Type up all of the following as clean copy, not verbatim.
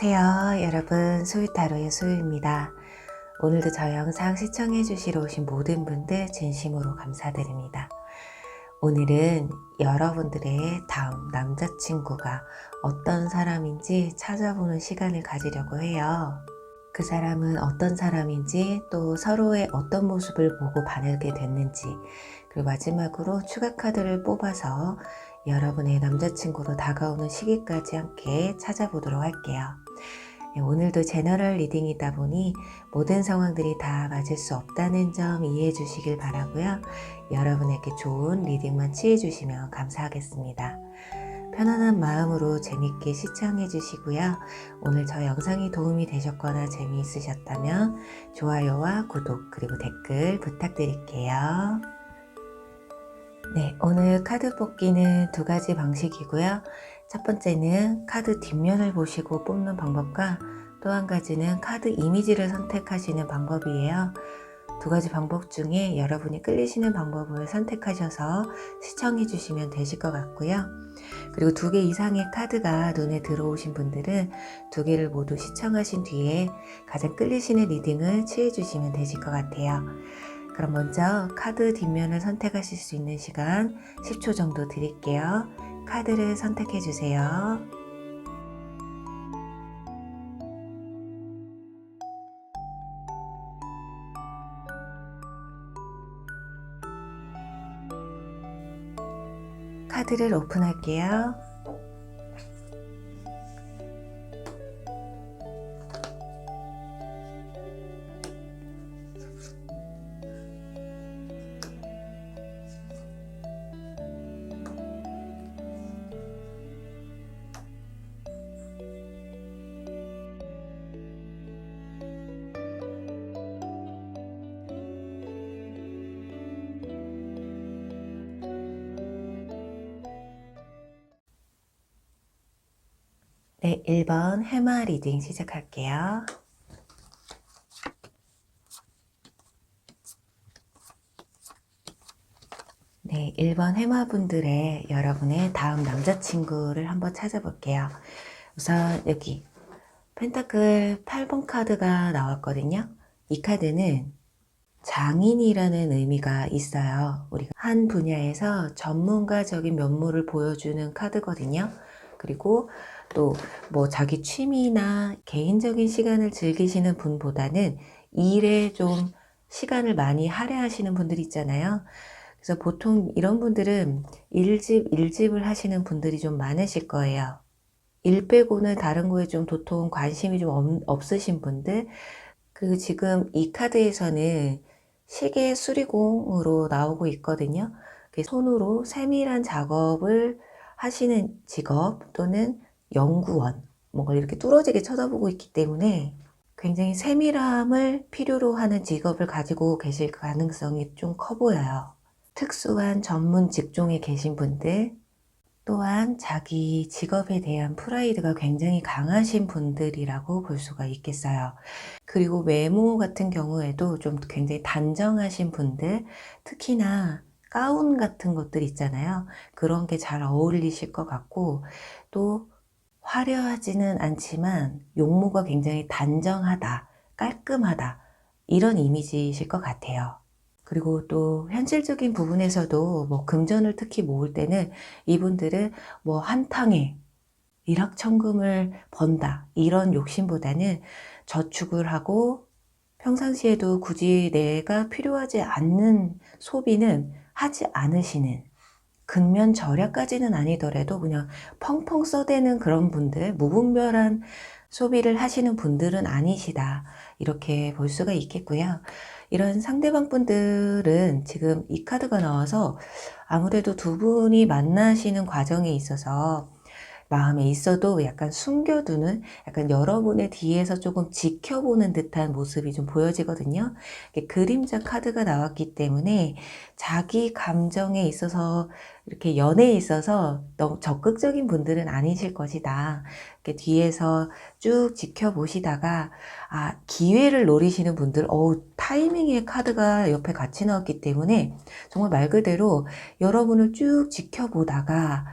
안녕하세요 여러분, 소유타로의 소유입니다. 오늘도 저 영상 시청해 주시러 오신 모든 분들 진심으로 감사드립니다. 오늘은 여러분들의 다음 남자친구가 어떤 사람인지 찾아보는 시간을 가지려고 해요. 그 사람은 어떤 사람인지, 또 서로의 어떤 모습을 보고 반하게 됐는지, 그리고 마지막으로 추가 카드를 뽑아서 여러분의 남자친구로 다가오는 시기까지 함께 찾아보도록 할게요. 오늘도 제너럴 리딩이다 보니 모든 상황들이 다 맞을 수 없다는 점 이해해 주시길 바라고요. 여러분에게 좋은 리딩만 취해 주시면 감사하겠습니다. 편안한 마음으로 재밌게 시청해 주시고요. 오늘 저 영상이 도움이 되셨거나 재미있으셨다면 좋아요와 구독 그리고 댓글 부탁드릴게요. 네, 오늘 카드 뽑기는 두 가지 방식이고요. 첫 번째는 카드 뒷면을 보시고 뽑는 방법과 또 한 가지는 카드 이미지를 선택하시는 방법이에요. 두 가지 방법 중에 여러분이 끌리시는 방법을 선택하셔서 시청해 주시면 되실 것 같고요. 그리고 두 개 이상의 카드가 눈에 들어오신 분들은 두 개를 모두 시청하신 뒤에 가장 끌리시는 리딩을 취해 주시면 되실 것 같아요. 그럼 먼저 카드 뒷면을 선택하실 수 있는 시간 10초 정도 드릴게요. 카드를 선택해 주세요. 카드를 오픈할게요. 네, 1번 해마 리딩 시작할게요. 네, 1번 해마분들의 여러분의 다음 남자친구를 한번 찾아볼게요. 우선 여기 펜타클 8번 카드가 나왔거든요. 이 카드는 장인이라는 의미가 있어요. 우리가 한 분야에서 전문가적인 면모를 보여주는 카드거든요. 그리고 또 뭐 자기 취미나 개인적인 시간을 즐기시는 분보다는 일에 좀 시간을 많이 할애하시는 분들 있잖아요. 그래서 보통 이런 분들은 일집을 하시는 분들이 좀 많으실 거예요. 일 빼고는 다른 거에 좀 도통 관심이 좀 없으신 분들. 그리고 지금 이 카드에서는 시계 수리공으로 나오고 있거든요. 손으로 세밀한 작업을 하시는 직업 또는 연구원, 뭔가 이렇게 뚫어지게 쳐다보고 있기 때문에 굉장히 세밀함을 필요로 하는 직업을 가지고 계실 가능성이 좀 커 보여요. 특수한 전문 직종에 계신 분들, 또한 자기 직업에 대한 프라이드가 굉장히 강하신 분들이라고 볼 수가 있겠어요. 그리고 외모 같은 경우에도 좀 굉장히 단정하신 분들, 특히나 가운 같은 것들 있잖아요. 그런 게 잘 어울리실 것 같고, 또 화려하지는 않지만 용모가 굉장히 단정하다, 깔끔하다, 이런 이미지이실 것 같아요. 그리고 또 현실적인 부분에서도 뭐 금전을 특히 모을 때는 이분들은 뭐 한탕에 일확천금을 번다 이런 욕심보다는 저축을 하고 평상시에도 굳이 내가 필요하지 않는 소비는 하지 않으시는, 근면 절약까지는 아니더라도 그냥 펑펑 써대는 그런 분들, 무분별한 소비를 하시는 분들은 아니시다, 이렇게 볼 수가 있겠고요. 이런 상대방 분들은 지금 이 카드가 나와서 아무래도 두 분이 만나시는 과정에 있어서 마음에 있어도 약간 숨겨두는, 약간 여러분의 뒤에서 조금 지켜보는 듯한 모습이 좀 보여지거든요. 그림자 카드가 나왔기 때문에 자기 감정에 있어서, 이렇게 연애에 있어서 너무 적극적인 분들은 아니실 것이다. 이렇게 뒤에서 쭉 지켜보시다가 기회를 노리시는 분들, 타이밍의 카드가 옆에 같이 나왔기 때문에 정말 말 그대로 여러분을 쭉 지켜보다가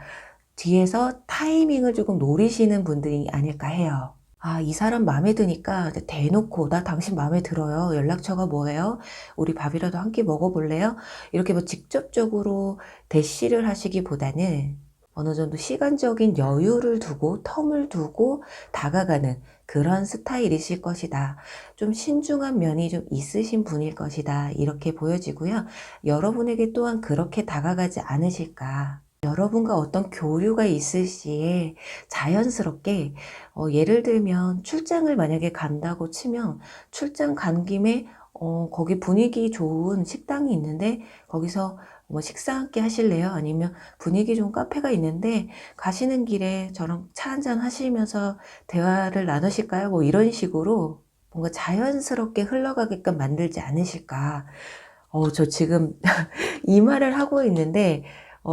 뒤에서 타이밍을 조금 노리시는 분들이 아닐까 해요. 아, 이 사람 마음에 드니까 대놓고 나 당신 마음에 들어요. 연락처가 뭐예요? 우리 밥이라도 한 끼 먹어볼래요? 이렇게 뭐 직접적으로 대시를 하시기보다는 어느 정도 시간적인 여유를 두고 텀을 두고 다가가는 그런 스타일이실 것이다. 좀 신중한 면이 좀 있으신 분일 것이다. 이렇게 보여지고요. 여러분에게 또한 그렇게 다가가지 않으실까. 여러분과 어떤 교류가 있을 시에 자연스럽게 예를 들면 출장을 만약에 간다고 치면 출장 간 김에 거기 분위기 좋은 식당이 있는데 거기서 뭐 식사 함께 하실래요? 아니면 분위기 좋은 카페가 있는데 가시는 길에 저랑 차 한잔 하시면서 대화를 나누실까요? 뭐 이런 식으로 뭔가 자연스럽게 흘러가게끔 만들지 않으실까. 저 지금 이 말을 하고 있는데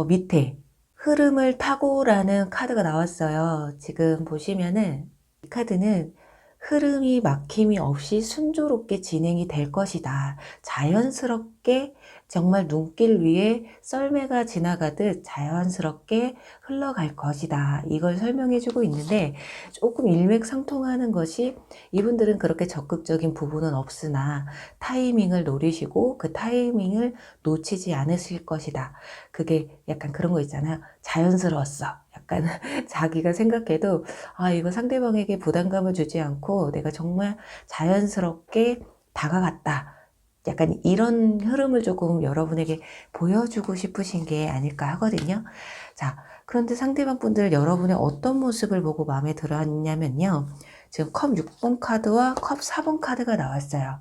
밑에 흐름을 타고라는 카드가 나왔어요. 지금 보시면은 이 카드는 흐름이 막힘이 없이 순조롭게 진행이 될 것이다. 자연스럽게 정말 눈길 위에 썰매가 지나가듯 자연스럽게 흘러갈 것이다. 이걸 설명해 주고 있는데 조금 일맥상통하는 것이 이분들은 그렇게 적극적인 부분은 없으나 타이밍을 노리시고 그 타이밍을 놓치지 않으실 것이다. 그게 약간 그런 거 있잖아요. 자연스러웠어. 약간 자기가 생각해도 이거 상대방에게 부담감을 주지 않고 내가 정말 자연스럽게 다가갔다. 약간 이런 흐름을 조금 여러분에게 보여주고 싶으신 게 아닐까 하거든요. 자, 그런데 상대방 분들 여러분의 어떤 모습을 보고 마음에 들어 했냐면요. 지금 컵 6번 카드와 컵 4번 카드가 나왔어요.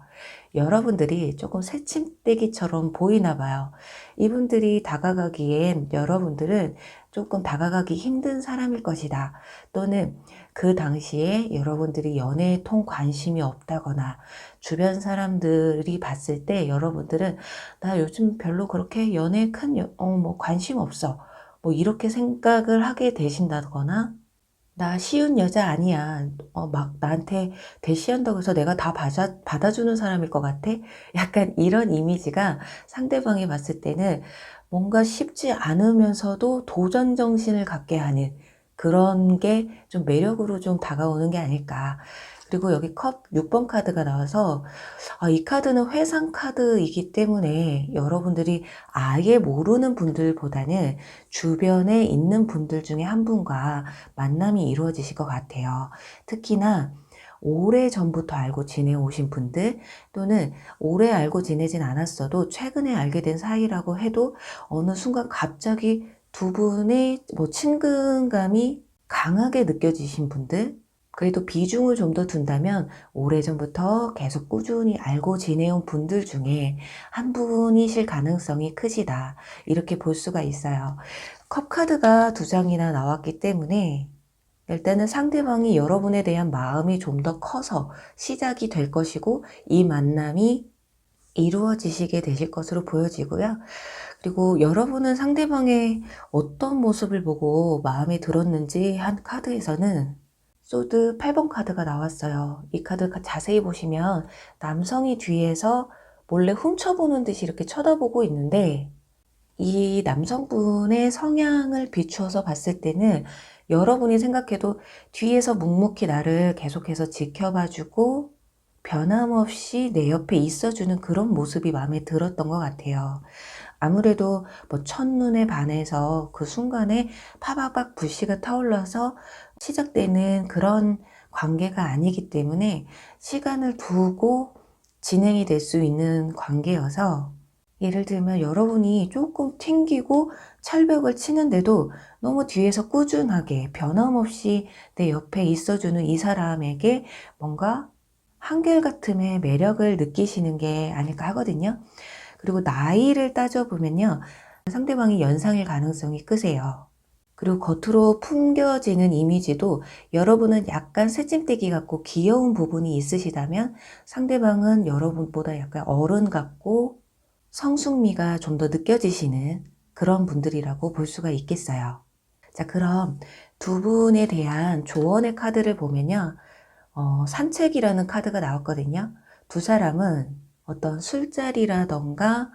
여러분들이 조금 새침대기처럼 보이나 봐요. 이분들이 다가가기엔 여러분들은 조금 다가가기 힘든 사람일 것이다. 또는 그 당시에 여러분들이 연애에 통 관심이 없다거나 주변 사람들이 봤을 때 여러분들은 나 요즘 별로 그렇게 연애에 뭐 관심 없어. 뭐 이렇게 생각을 하게 되신다거나 나 쉬운 여자 아니야. 막 나한테 대시한다고 해서 내가 다 받아주는 사람일 것 같아? 약간 이런 이미지가 상대방이 봤을 때는 뭔가 쉽지 않으면서도 도전 정신을 갖게 하는 그런 게 좀 매력으로 좀 다가오는 게 아닐까. 그리고 여기 컵 6번 카드가 나와서 이 카드는 회상 카드이기 때문에 여러분들이 아예 모르는 분들보다는 주변에 있는 분들 중에 한 분과 만남이 이루어지실 것 같아요. 특히나 오래 전부터 알고 지내오신 분들 또는 오래 알고 지내진 않았어도 최근에 알게 된 사이라고 해도 어느 순간 갑자기 두 분의 뭐 친근감이 강하게 느껴지신 분들 그래도 비중을 좀 더 둔다면 오래전부터 계속 꾸준히 알고 지내온 분들 중에 한 분이실 가능성이 크시다. 이렇게 볼 수가 있어요. 컵 카드가 두 장이나 나왔기 때문에 일단은 상대방이 여러분에 대한 마음이 좀 더 커서 시작이 될 것이고 이 만남이 이루어지시게 되실 것으로 보여지고요. 그리고 여러분은 상대방의 어떤 모습을 보고 마음에 들었는지 한 카드에서는 소드 8번 카드가 나왔어요. 이 카드 자세히 보시면 남성이 뒤에서 몰래 훔쳐보는 듯이 이렇게 쳐다보고 있는데 이 남성분의 성향을 비추어서 봤을 때는 여러분이 생각해도 뒤에서 묵묵히 나를 계속해서 지켜봐주고 변함없이 내 옆에 있어주는 그런 모습이 마음에 들었던 것 같아요. 아무래도 뭐 첫눈에 반해서 그 순간에 파바박 불씨가 타올라서 시작되는 그런 관계가 아니기 때문에 시간을 두고 진행이 될 수 있는 관계여서 예를 들면 여러분이 조금 튕기고 철벽을 치는데도 너무 뒤에서 꾸준하게 변함없이 내 옆에 있어주는 이 사람에게 뭔가 한결같음의 매력을 느끼시는 게 아닐까 하거든요. 그리고 나이를 따져보면요. 상대방이 연상일 가능성이 크세요. 그리고 겉으로 풍겨지는 이미지도 여러분은 약간 새침대기 같고 귀여운 부분이 있으시다면 상대방은 여러분보다 약간 어른 같고 성숙미가 좀 더 느껴지시는 그런 분들이라고 볼 수가 있겠어요. 자, 그럼 두 분에 대한 조언의 카드를 보면요. 산책이라는 카드가 나왔거든요. 두 사람은 어떤 술자리라던가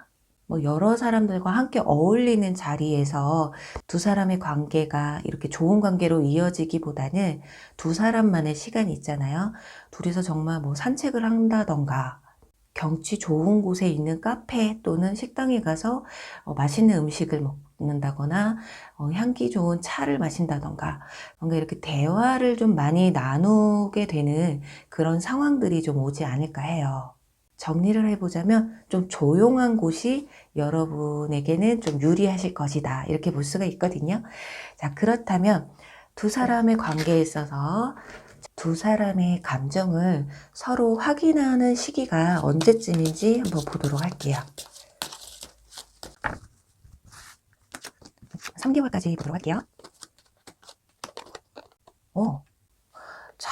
뭐 여러 사람들과 함께 어울리는 자리에서 두 사람의 관계가 이렇게 좋은 관계로 이어지기보다는 두 사람만의 시간이 있잖아요. 둘이서 정말 뭐 산책을 한다던가 경치 좋은 곳에 있는 카페 또는 식당에 가서 맛있는 음식을 먹는다거나 향기 좋은 차를 마신다던가 뭔가 이렇게 대화를 좀 많이 나누게 되는 그런 상황들이 좀 오지 않을까 해요. 정리를 해보자면 좀 조용한 곳이 여러분에게는 좀 유리하실 것이다, 이렇게 볼 수가 있거든요. 자, 그렇다면 두 사람의 관계에 있어서 두 사람의 감정을 서로 확인하는 시기가 언제쯤인지 한번 보도록 할게요. 3개월까지 보도록 할게요. 자,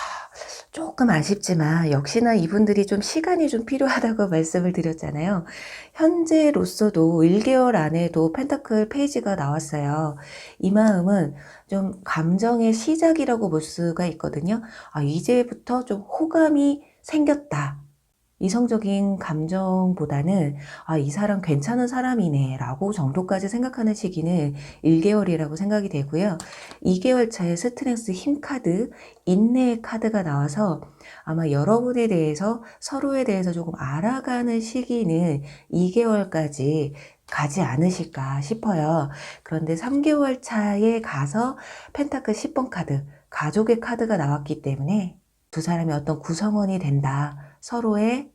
조금 아쉽지만 역시나 이분들이 좀 시간이 좀 필요하다고 말씀을 드렸잖아요. 현재로서도 1개월 안에도 펜타클 페이지가 나왔어요. 이 마음은 좀 감정의 시작이라고 볼 수가 있거든요. 이제부터 좀 호감이 생겼다. 이성적인 감정보다는 이 사람 괜찮은 사람이네 라고 정도까지 생각하는 시기는 1개월이라고 생각이 되고요. 2개월 차에 스트렝스 힘 카드, 인내의 카드가 나와서 아마 여러분에 대해서 서로에 대해서 조금 알아가는 시기는 2개월까지 가지 않으실까 싶어요. 그런데 3개월 차에 가서 펜타클 10번 카드, 가족의 카드가 나왔기 때문에 두 사람이 어떤 구성원이 된다. 서로의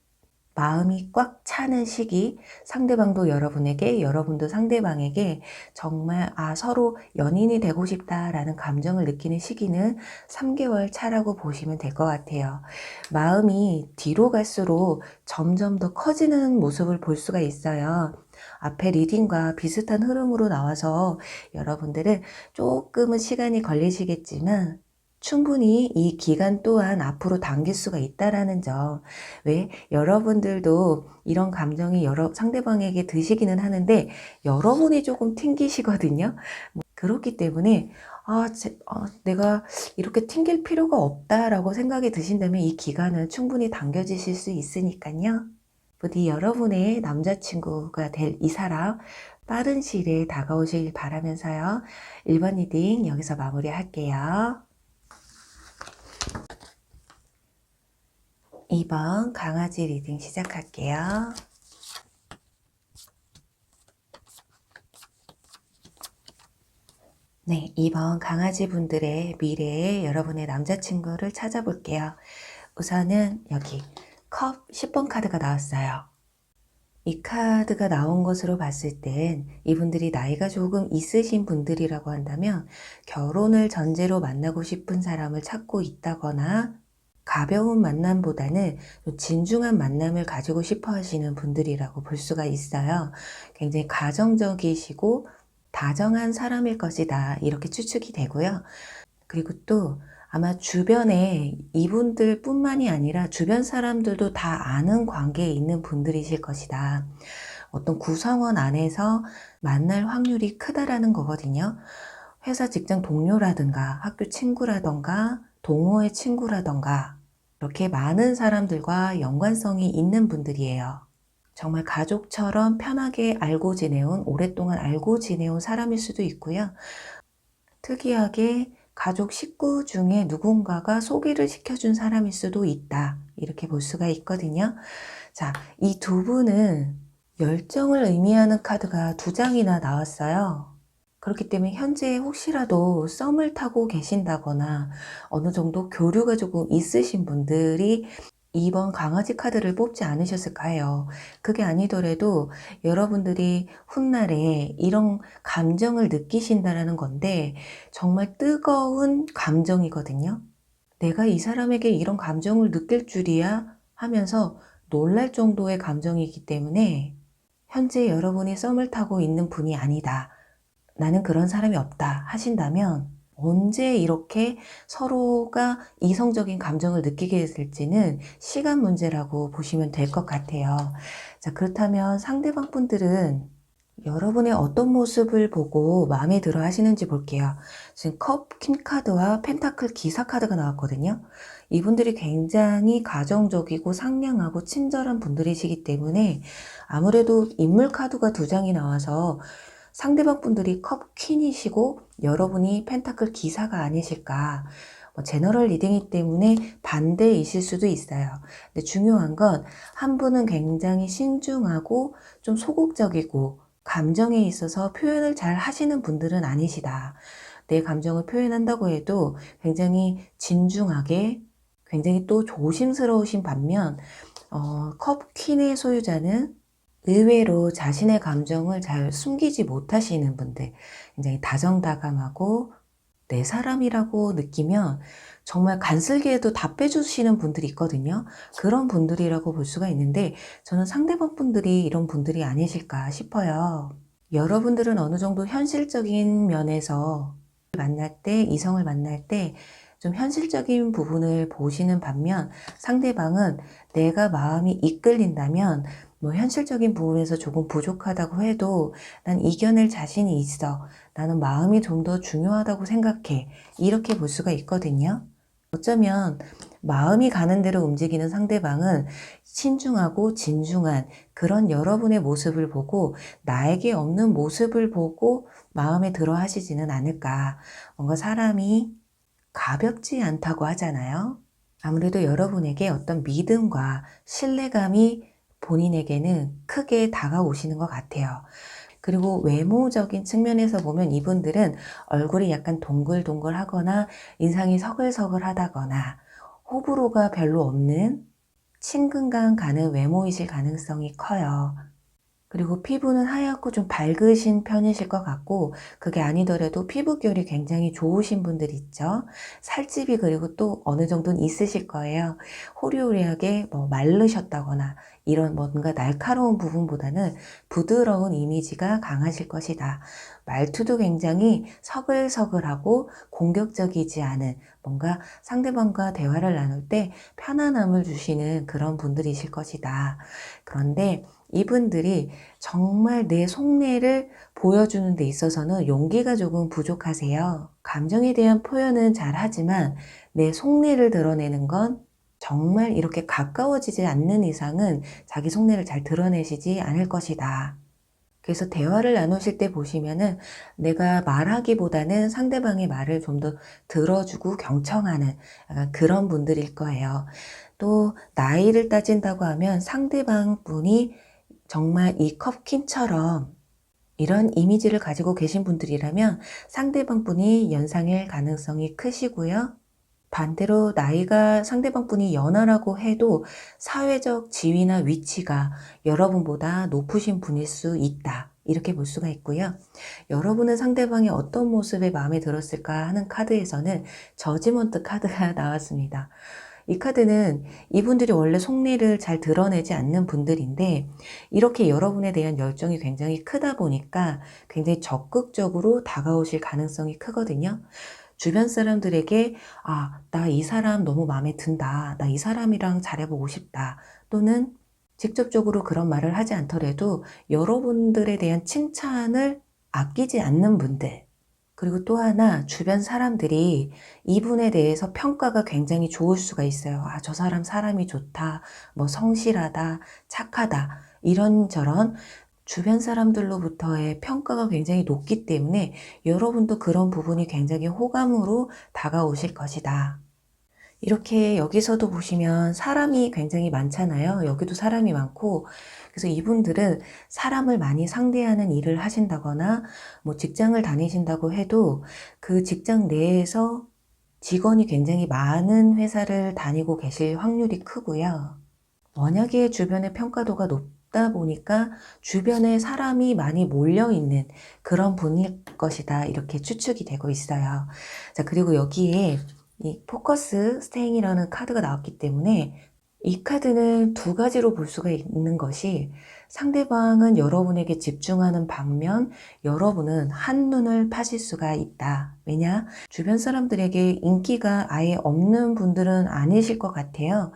마음이 꽉 차는 시기, 상대방도 여러분에게, 여러분도 상대방에게 정말 서로 연인이 되고 싶다라는 감정을 느끼는 시기는 3개월 차라고 보시면 될 것 같아요. 마음이 뒤로 갈수록 점점 더 커지는 모습을 볼 수가 있어요. 앞에 리딩과 비슷한 흐름으로 나와서 여러분들은 조금은 시간이 걸리시겠지만 충분히 이 기간 또한 앞으로 당길 수가 있다라는 점. 왜? 여러분들도 이런 감정이 상대방에게 드시기는 하는데 여러분이 조금 튕기시거든요. 그렇기 때문에 내가 이렇게 튕길 필요가 없다라고 생각이 드신다면 이 기간은 충분히 당겨지실 수 있으니까요. 부디 여러분의 남자친구가 될 이 사람 빠른 시일에 다가오길 바라면서요. 1번 리딩 여기서 마무리할게요. 2번 강아지 리딩 시작할게요. 네, 2번 강아지 분들의 미래에 여러분의 남자친구를 찾아볼게요. 우선은 여기 컵 10번 카드가 나왔어요. 이 카드가 나온 것으로 봤을 땐 이분들이 나이가 조금 있으신 분들이라고 한다면 결혼을 전제로 만나고 싶은 사람을 찾고 있다거나 가벼운 만남보다는 진중한 만남을 가지고 싶어 하시는 분들이라고 볼 수가 있어요. 굉장히 가정적이시고 다정한 사람일 것이다, 이렇게 추측이 되고요. 그리고 또 아마 주변에 이분들 뿐만이 아니라 주변 사람들도 다 아는 관계에 있는 분들이실 것이다. 어떤 구성원 안에서 만날 확률이 크다라는 거거든요. 회사 직장 동료라든가 학교 친구라든가 동호회 친구라던가 이렇게 많은 사람들과 연관성이 있는 분들이에요. 정말 가족처럼 편하게 알고 지내온, 오랫동안 알고 지내온 사람일 수도 있고요. 특이하게 가족 식구 중에 누군가가 소개를 시켜준 사람일 수도 있다, 이렇게 볼 수가 있거든요. 자, 이 두 분은 열정을 의미하는 카드가 2장이나 나왔어요. 그렇기 때문에 현재 혹시라도 썸을 타고 계신다거나 어느 정도 교류가 조금 있으신 분들이 2번 강아지 카드를 뽑지 않으셨을까 해요. 그게 아니더라도 여러분들이 훗날에 이런 감정을 느끼신다는 건데 정말 뜨거운 감정이거든요. 내가 이 사람에게 이런 감정을 느낄 줄이야 하면서 놀랄 정도의 감정이기 때문에 현재 여러분이 썸을 타고 있는 분이 아니다, 나는 그런 사람이 없다 하신다면 언제 이렇게 서로가 이성적인 감정을 느끼게 될지는 시간 문제라고 보시면 될 것 같아요. 자, 그렇다면 상대방 분들은 여러분의 어떤 모습을 보고 마음에 들어 하시는지 볼게요. 지금 컵, 퀸 카드와 펜타클 기사 카드가 나왔거든요. 이분들이 굉장히 가정적이고 상냥하고 친절한 분들이시기 때문에 아무래도 인물 카드가 두 장이 나와서 상대방 분들이 컵 퀸이시고 여러분이 펜타클 기사가 아니실까. 제너럴 리딩이기 때문에 반대이실 수도 있어요. 근데 중요한 건 한 분은 굉장히 신중하고 좀 소극적이고 감정에 있어서 표현을 잘 하시는 분들은 아니시다. 내 감정을 표현한다고 해도 굉장히 진중하게, 굉장히 또 조심스러우신 반면, 컵 퀸의 소유자는 의외로 자신의 감정을 잘 숨기지 못하시는 분들, 굉장히 다정다감하고 내 사람이라고 느끼면 정말 간슬기에도 다 빼주시는 분들이 있거든요. 그런 분들이라고 볼 수가 있는데 저는 상대방 분들이 이런 분들이 아니실까 싶어요. 여러분들은 어느 정도 현실적인 면에서 만날 때, 이성을 만날 때 좀 현실적인 부분을 보시는 반면 상대방은 내가 마음이 이끌린다면 현실적인 부분에서 조금 부족하다고 해도 난 이겨낼 자신이 있어. 나는 마음이 좀 더 중요하다고 생각해. 이렇게 볼 수가 있거든요. 어쩌면 마음이 가는 대로 움직이는 상대방은 신중하고 진중한 그런 여러분의 모습을 보고 나에게 없는 모습을 보고 마음에 들어 하시지는 않을까. 뭔가 사람이 가볍지 않다고 하잖아요. 아무래도 여러분에게 어떤 믿음과 신뢰감이 본인에게는 크게 다가오시는 것 같아요. 그리고 외모적인 측면에서 보면 이분들은 얼굴이 약간 동글동글하거나 인상이 서글서글하다거나 호불호가 별로 없는 친근감 가는 외모이실 가능성이 커요. 그리고 피부는 하얗고 좀 밝으신 편이실 것 같고 그게 아니더라도 피부결이 굉장히 좋으신 분들 있죠. 살집이 그리고 또 어느 정도는 있으실 거예요. 호리호리하게 마르셨다거나 이런 뭔가 날카로운 부분보다는 부드러운 이미지가 강하실 것이다. 말투도 굉장히 서글서글하고 공격적이지 않은 뭔가 상대방과 대화를 나눌 때 편안함을 주시는 그런 분들이실 것이다. 그런데 이분들이 정말 내 속내를 보여주는 데 있어서는 용기가 조금 부족하세요. 감정에 대한 표현은 잘 하지만 내 속내를 드러내는 건 정말 이렇게 가까워지지 않는 이상은 자기 속내를 잘 드러내시지 않을 것이다. 그래서 대화를 나누실 때 보시면은 내가 말하기보다는 상대방의 말을 좀 더 들어주고 경청하는 약간 그런 분들일 거예요. 또 나이를 따진다고 하면 상대방 분이 정말 이 컵킨처럼 이런 이미지를 가지고 계신 분들이라면 상대방 분이 연상일 가능성이 크시고요. 반대로 나이가 상대방 분이 연하라고 해도 사회적 지위나 위치가 여러분보다 높으신 분일 수 있다. 이렇게 볼 수가 있고요. 여러분은 상대방의 어떤 모습에 마음에 들었을까 하는 카드에서는 저지먼트 카드가 나왔습니다. 이 카드는 이분들이 원래 속내를 잘 드러내지 않는 분들인데 이렇게 여러분에 대한 열정이 굉장히 크다 보니까 굉장히 적극적으로 다가오실 가능성이 크거든요. 주변 사람들에게 나 이 사람 너무 마음에 든다. 나 이 사람이랑 잘해보고 싶다. 또는 직접적으로 그런 말을 하지 않더라도 여러분들에 대한 칭찬을 아끼지 않는 분들. 그리고 또 하나 주변 사람들이 이분에 대해서 평가가 굉장히 좋을 수가 있어요. 저 사람 사람이 좋다, 성실하다, 착하다 이런저런 주변 사람들로부터의 평가가 굉장히 높기 때문에 여러분도 그런 부분이 굉장히 호감으로 다가오실 것이다. 이렇게 여기서도 보시면 사람이 굉장히 많잖아요. 여기도 사람이 많고 그래서 이분들은 사람을 많이 상대하는 일을 하신다거나 직장을 다니신다고 해도 그 직장 내에서 직원이 굉장히 많은 회사를 다니고 계실 확률이 크고요. 워낙에 주변의 평가도가 높다 보니까 주변에 사람이 많이 몰려있는 그런 분일 것이다. 이렇게 추측이 되고 있어요. 자, 그리고 여기에 이 포커스 스테잉이라는 카드가 나왔기 때문에 이 카드는 두 가지로 볼 수가 있는 것이 상대방은 여러분에게 집중하는 반면 여러분은 한눈을 파실 수가 있다. 왜냐? 주변 사람들에게 인기가 아예 없는 분들은 아니실 것 같아요.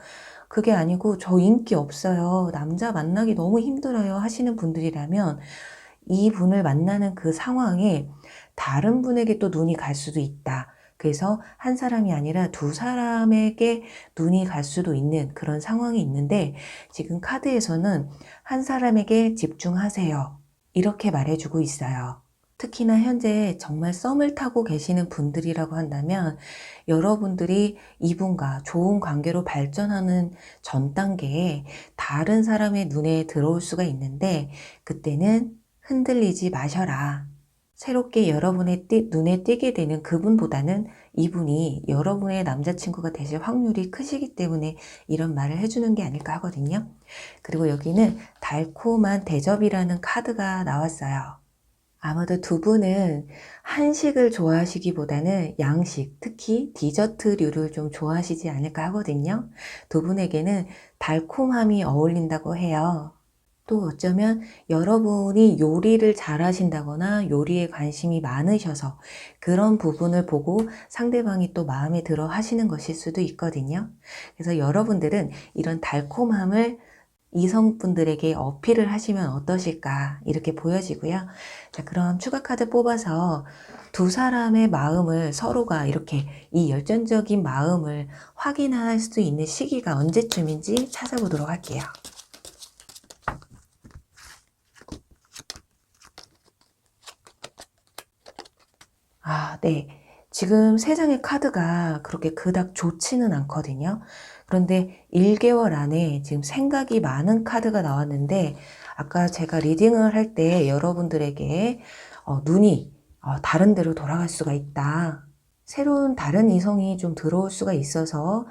그게 아니고 저 인기 없어요. 남자 만나기 너무 힘들어요 하시는 분들이라면 이분을 만나는 그 상황에 다른 분에게 또 눈이 갈 수도 있다. 그래서 한 사람이 아니라 두 사람에게 눈이 갈 수도 있는 그런 상황이 있는데, 지금 카드에서는 한 사람에게 집중하세요, 이렇게 말해주고 있어요. 특히나 현재 정말 썸을 타고 계시는 분들이라고 한다면 여러분들이 이분과 좋은 관계로 발전하는 전 단계에 다른 사람의 눈에 들어올 수가 있는데, 그때는 흔들리지 마셔라. 새롭게 여러분의 눈에 띄게 되는 그분보다는 이분이 여러분의 남자친구가 되실 확률이 크시기 때문에 이런 말을 해주는 게 아닐까 하거든요. 그리고 여기는 달콤한 대접이라는 카드가 나왔어요. 아마도 두 분은 한식을 좋아하시기보다는 양식, 특히 디저트류를 좀 좋아하시지 않을까 하거든요. 두 분에게는 달콤함이 어울린다고 해요. 또 어쩌면 여러분이 요리를 잘하신다거나 요리에 관심이 많으셔서 그런 부분을 보고 상대방이 또 마음에 들어 하시는 것일 수도 있거든요. 그래서 여러분들은 이런 달콤함을 이성분들에게 어필을 하시면 어떠실까, 이렇게 보여지고요. 자, 그럼 추가 카드 뽑아서 두 사람의 마음을 서로가 이렇게 이 열정적인 마음을 확인할 수 있는 시기가 언제쯤인지 찾아보도록 할게요. 네. 지금 세 장의 카드가 그렇게 그닥 좋지는 않거든요. 그런데 1개월 안에 지금 생각이 많은 카드가 나왔는데, 아까 제가 리딩을 할 때 여러분들에게 눈이 다른 데로 돌아갈 수가 있다. 새로운 다른 이성이 좀 들어올 수가 있어서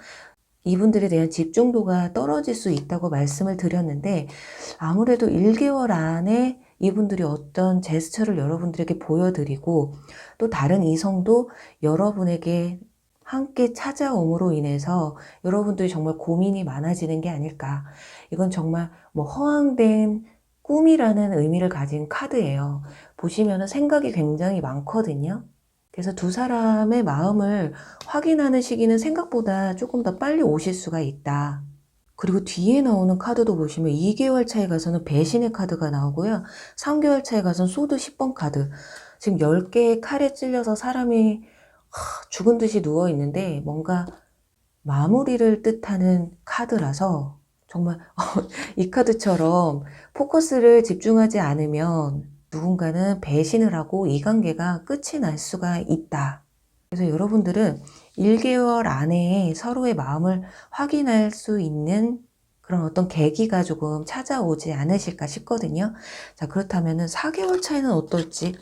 이분들에 대한 집중도가 떨어질 수 있다고 말씀을 드렸는데, 아무래도 1개월 안에 이분들이 어떤 제스처를 여러분들에게 보여드리고 또 다른 이성도 여러분에게 함께 찾아옴으로 인해서 여러분들이 정말 고민이 많아지는 게 아닐까. 이건 정말 허황된 꿈이라는 의미를 가진 카드예요. 보시면은 생각이 굉장히 많거든요. 그래서 두 사람의 마음을 확인하는 시기는 생각보다 조금 더 빨리 오실 수가 있다. 그리고 뒤에 나오는 카드도 보시면 2개월 차에 가서는 배신의 카드가 나오고요. 3개월 차에 가서는 소드 10번 카드. 지금 10개의 칼에 찔려서 사람이 죽은 듯이 누워 있는데 뭔가 마무리를 뜻하는 카드라서 정말 이 카드처럼 포커스를 집중하지 않으면 누군가는 배신을 하고 이 관계가 끝이 날 수가 있다. 그래서 여러분들은 1개월 안에 서로의 마음을 확인할 수 있는 그런 어떤 계기가 조금 찾아오지 않으실까 싶거든요. 자, 그렇다면 4개월 차에는 어떨지?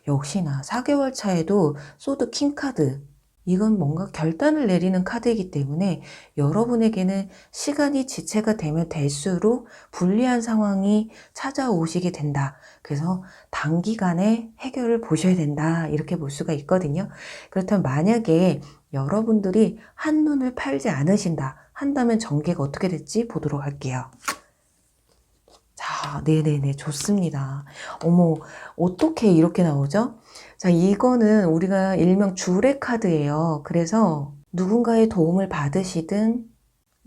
역시나 4개월 차에도 소드 킹 카드. 이건 뭔가 결단을 내리는 카드이기 때문에 여러분에게는 시간이 지체가 되면 될수록 불리한 상황이 찾아오시게 된다. 그래서 단기간에 해결을 보셔야 된다, 이렇게 볼 수가 있거든요. 그렇다면 만약에 여러분들이 한눈을 팔지 않으신다 한다면 전개가 어떻게 될지 보도록 할게요. 자, 네네네, 좋습니다. 어머, 어떻게 이렇게 나오죠? 자, 이거는 우리가 일명 주례 카드예요. 그래서 누군가의 도움을 받으시든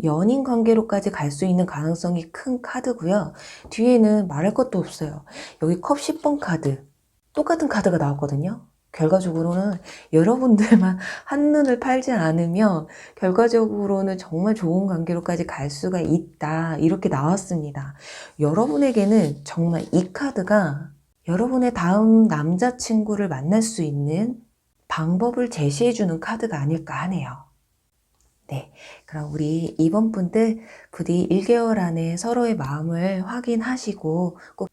연인 관계로까지 갈 수 있는 가능성이 큰 카드고요. 뒤에는 말할 것도 없어요. 여기 컵 10번 카드. 똑같은 카드가 나왔거든요. 결과적으로는 여러분들만 한눈을 팔지 않으면 결과적으로는 정말 좋은 관계로까지 갈 수가 있다, 이렇게 나왔습니다. 여러분에게는 정말 이 카드가 여러분의 다음 남자친구를 만날 수 있는 방법을 제시해주는 카드가 아닐까 하네요. 네, 그럼 우리 이번 분들 부디 1개월 안에 서로의 마음을 확인하시고 꼭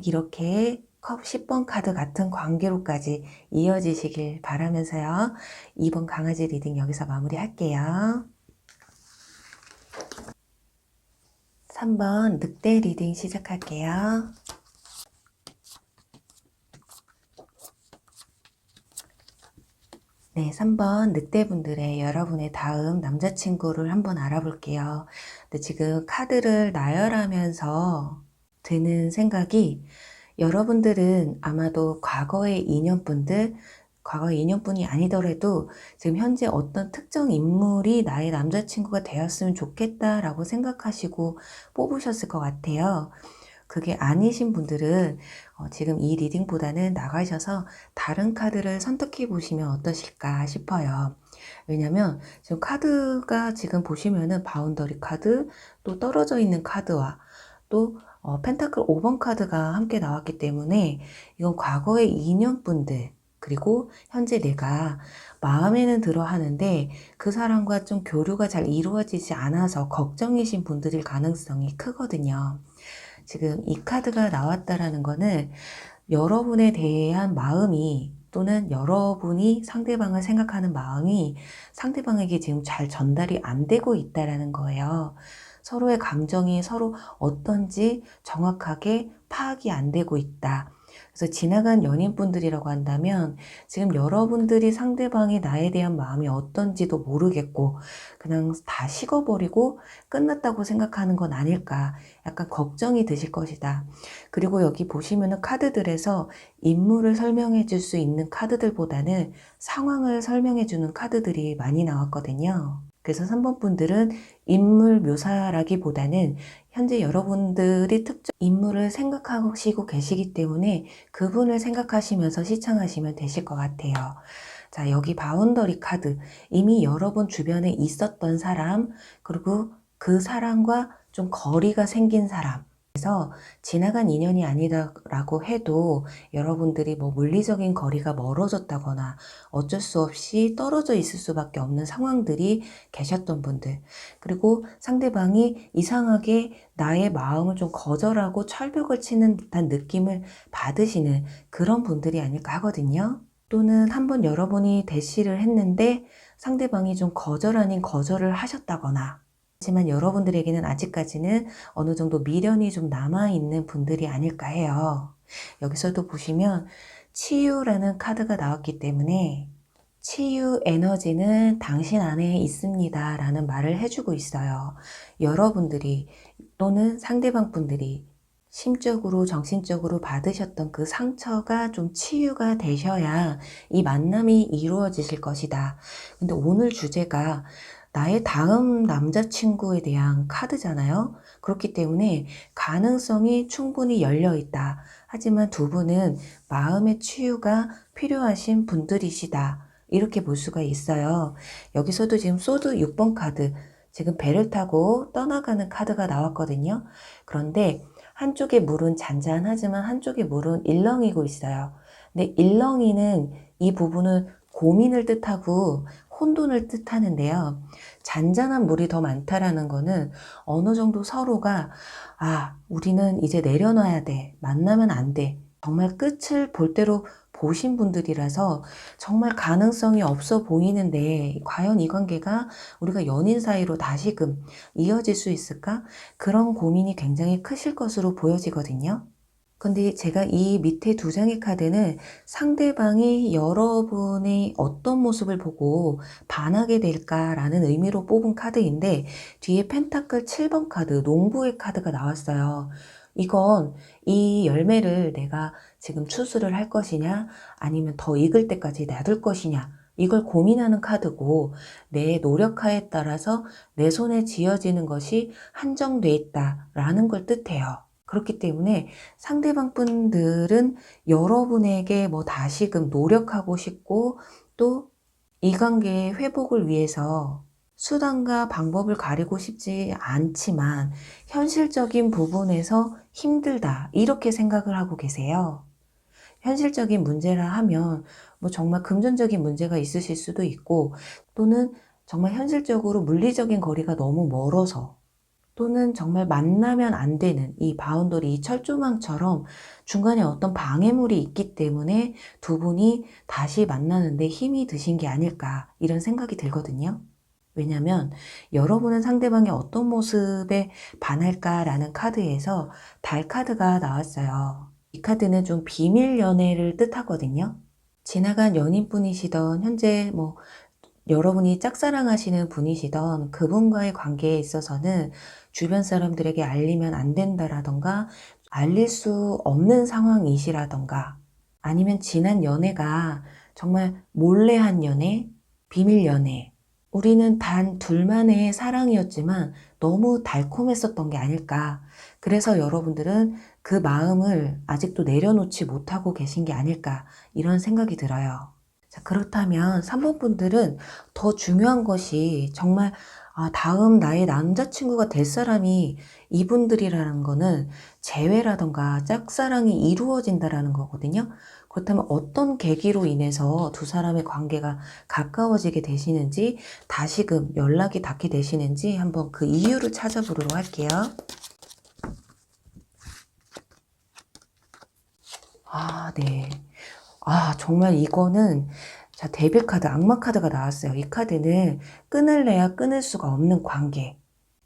이렇게 컵 10번 카드 같은 관계로까지 이어지시길 바라면서요. 2번 강아지 리딩 여기서 마무리할게요. 3번 늑대 리딩 시작할게요. 네, 3번 늑대분들의 여러분의 다음 남자친구를 한번 알아볼게요. 근데 지금 카드를 나열하면서 드는 생각이, 여러분들은 아마도 과거의 인연분들, 과거의 인연분이 아니더라도 지금 현재 어떤 특정 인물이 나의 남자친구가 되었으면 좋겠다라고 생각하시고 뽑으셨을 것 같아요. 그게 아니신 분들은 지금 이 리딩보다는 나가셔서 다른 카드를 선택해 보시면 어떠실까 싶어요. 왜냐면 지금 카드가 지금 보시면은 바운더리 카드, 또 떨어져 있는 카드와 또 펜타클 5번 카드가 함께 나왔기 때문에 이건 과거의 인연분들, 그리고 현재 내가 마음에는 들어 하는데 그 사람과 좀 교류가 잘 이루어지지 않아서 걱정이신 분들일 가능성이 크거든요. 지금 이 카드가 나왔다라는 거는 여러분에 대한 마음이, 또는 여러분이 상대방을 생각하는 마음이 상대방에게 지금 잘 전달이 안 되고 있다라는 거예요. 서로의 감정이 서로 어떤지 정확하게 파악이 안 되고 있다. 그래서 지나간 연인분들이라고 한다면 지금 여러분들이 상대방이 나에 대한 마음이 어떤지도 모르겠고 그냥 다 식어버리고 끝났다고 생각하는 건 아닐까, 약간 걱정이 드실 것이다. 그리고 여기 보시면은 카드들에서 인물을 설명해 줄 수 있는 카드들보다는 상황을 설명해 주는 카드들이 많이 나왔거든요. 그래서 3번 분들은 인물 묘사라기보다는 현재 여러분들이 특정 인물을 생각하시고 계시기 때문에 그분을 생각하시면서 시청하시면 되실 것 같아요. 자, 여기 바운더리 카드, 이미 여러분 주변에 있었던 사람, 그리고 그 사람과 좀 거리가 생긴 사람, 그래서 지나간 인연이 아니다라고 해도 여러분들이 뭐 물리적인 거리가 멀어졌다거나 어쩔 수 없이 떨어져 있을 수밖에 없는 상황들이 계셨던 분들, 그리고 상대방이 이상하게 나의 마음을 좀 거절하고 철벽을 치는 듯한 느낌을 받으시는 그런 분들이 아닐까 하거든요. 또는 한번 여러분이 대시를 했는데 상대방이 좀 거절 아닌 거절을 하셨다거나, 하지만 여러분들에게는 아직까지는 어느 정도 미련이 좀 남아있는 분들이 아닐까 해요. 여기서도 보시면 치유라는 카드가 나왔기 때문에 치유 에너지는 당신 안에 있습니다 라는 말을 해주고 있어요. 여러분들이 또는 상대방 분들이 심적으로 정신적으로 받으셨던 그 상처가 좀 치유가 되셔야 이 만남이 이루어지실 것이다. 근데 오늘 주제가 나의 다음 남자친구에 대한 카드잖아요. 그렇기 때문에 가능성이 충분히 열려 있다. 하지만 두 분은 마음의 치유가 필요하신 분들이시다. 이렇게 볼 수가 있어요. 여기서도 지금 소드 6번 카드, 지금 배를 타고 떠나가는 카드가 나왔거든요. 그런데 한쪽의 물은 잔잔하지만 한쪽의 물은 일렁이고 있어요. 근데 일렁이는 이 부분은 고민을 뜻하고 혼돈을 뜻하는데요. 잔잔한 물이 더 많다라는 거는 어느 정도 서로가 우리는 이제 내려놔야 돼. 만나면 안 돼. 정말 끝을 볼 대로 보신 분들이라서 정말 가능성이 없어 보이는데 과연 이 관계가 우리가 연인 사이로 다시금 이어질 수 있을까? 그런 고민이 굉장히 크실 것으로 보여지거든요. 근데 제가 이 밑에 두 장의 카드는 상대방이 여러분의 어떤 모습을 보고 반하게 될까라는 의미로 뽑은 카드인데 뒤에 펜타클 7번 카드, 농부의 카드가 나왔어요. 이건 이 열매를 내가 지금 추수를 할 것이냐 아니면 더 익을 때까지 놔둘 것이냐, 이걸 고민하는 카드고 내 노력하에 따라서 내 손에 쥐어지는 것이 한정돼 있다라는 걸 뜻해요. 그렇기 때문에 상대방 분들은 여러분에게 뭐 다시금 노력하고 싶고 또 이 관계의 회복을 위해서 수단과 방법을 가리고 싶지 않지만 현실적인 부분에서 힘들다, 이렇게 생각을 하고 계세요. 현실적인 문제라 하면 뭐 정말 금전적인 문제가 있으실 수도 있고, 또는 정말 현실적으로 물리적인 거리가 너무 멀어서, 또는 정말 만나면 안 되는 이 바운더리, 이 철조망처럼 중간에 어떤 방해물이 있기 때문에 두 분이 다시 만나는데 힘이 드신 게 아닐까, 이런 생각이 들거든요. 왜냐면 여러분은 상대방의 어떤 모습에 반할까라는 카드에서 달 카드가 나왔어요. 이 카드는 좀 비밀 연애를 뜻하거든요. 지나간 연인분이시던 현재 뭐 여러분이 짝사랑하시는 분이시던 그분과의 관계에 있어서는 주변 사람들에게 알리면 안 된다라던가 알릴 수 없는 상황이시라던가, 아니면 지난 연애가 정말 몰래 한 연애, 비밀 연애, 우리는 단 둘만의 사랑이었지만 너무 달콤했었던 게 아닐까. 그래서 여러분들은 그 마음을 아직도 내려놓지 못하고 계신 게 아닐까 이런 생각이 들어요. 자, 그렇다면 3번 분들은 더 중요한 것이 정말 다음 나의 남자친구가 될 사람이 이분들이라는 거는 재회라던가 짝사랑이 이루어진다라는 거거든요. 그렇다면 어떤 계기로 인해서 두 사람의 관계가 가까워지게 되시는지, 다시금 연락이 닿게 되시는지 한번 그 이유를 찾아보도록 할게요. 네. 정말 이거는, 자, 데빌 카드, 악마 카드가 나왔어요. 이 카드는 끊을래야 끊을 수가 없는 관계.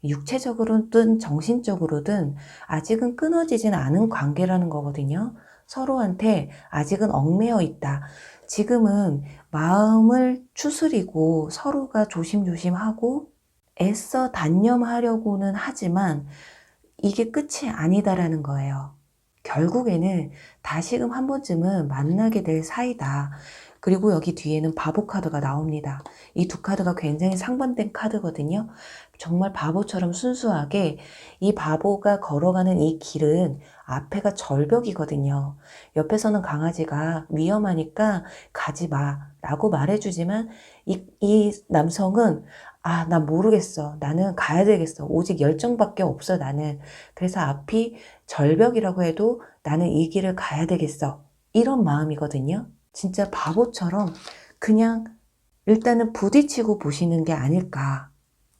육체적으로든 정신적으로든 아직은 끊어지진 않은 관계라는 거거든요. 서로한테 아직은 얽매여 있다. 지금은 마음을 추스리고 서로가 조심조심하고 애써 단념하려고는 하지만 이게 끝이 아니다라는 거예요. 결국에는 다시금 한 번쯤은 만나게 될 사이다. 그리고 여기 뒤에는 바보 카드가 나옵니다. 이 두 카드가 굉장히 상반된 카드거든요. 정말 바보처럼 순수하게 이 바보가 걸어가는 이 길은 앞에가 절벽이거든요. 옆에서는 강아지가 위험하니까 가지 마 라고 말해주지만 이 남성은 나 모르겠어. 나는 가야 되겠어. 오직 열정밖에 없어, 나는. 그래서 앞이 절벽이라고 해도 나는 이 길을 가야 되겠어. 이런 마음이거든요. 진짜 바보처럼 그냥 일단은 부딪히고 보시는 게 아닐까.